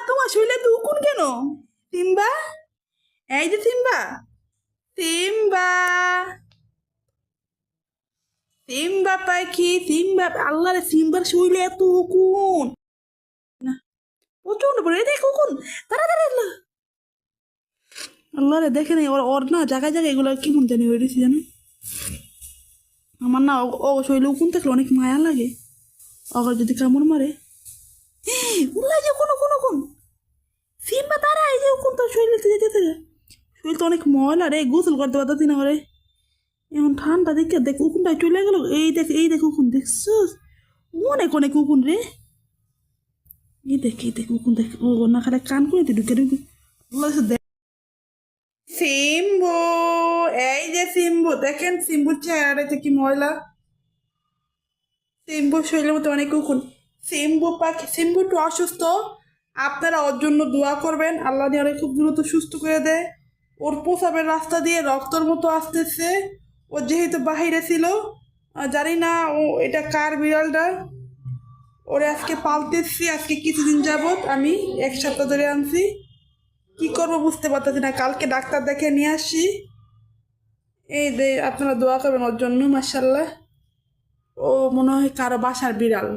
তোমার শরীরে তো উকুন কেন? সিম্বা, এই যে সিম্বা, সিম্বা, সিম্বা পাখি, সিম্বা, আল্লাহ রে, সিম্বার শরীরে এত উকুন না, প্রচন্ড পরে দেখ উকুন, তাড়াতাড়ি আল্লাহ, আল্লাহ রে, দেখে নেই ওর ওর না জায়গায় জায়গায় এগুলো কেমন জানি হয়ে রয়েছে জানো। আমার না ও শরীরে উকুন থাকলে অনেক মায়া লাগে, আবার যদি কামড় মারে, উল্লাই যে কোনো কোনো কোন সিম্বা, তারা এই যে উকুন তোর শরীরে থেকে যেতে, শরীর তো অনেক ময়লা রে, গোসল করতে পারতাছি না করে, এখন ঠান্ডা দেখে দেখ উকুনটা চলে গেল, এই দেখ উকুন দেখছিস, অনেক অনেক উকুন রে, এই দেখ উকুন দেখ, ও না খালে কান করে ঢুকে ঢুকে, দেখ সিম্বু, এই যে সিম্বু, দেখেন সিম্বুর চেহারাটা কি ময়লা, সিম্বুর শরীরের মধ্যে অনেক উকুন, সিম্বু পাখি, সিম্বু একটু অসুস্থ, আপনারা ওর জন্য দোয়া করবেন, আল্লাহ যেন খুব দ্রুত সুস্থ করে দেয়, ওর প্রসাবের রাস্তা দিয়ে রক্তর মতো আসতেছে, ও যেহেতু বাহিরে ছিল, জানি না ও এটা কার বিড়ালটা, ওরে আজকে পালতেছি, আজকে কিছুদিন যাবত আমি 1 সপ্তাহ ধরে আনছি, কি করবো বুঝতে পারতেছি না, কালকে ডাক্তার দেখে নিয়ে আসি, এই দে আপনারা দোয়া করবেন ওর জন্য, মাশাল্লাহ ও মনে হয় কারো বাসার বিড়াল।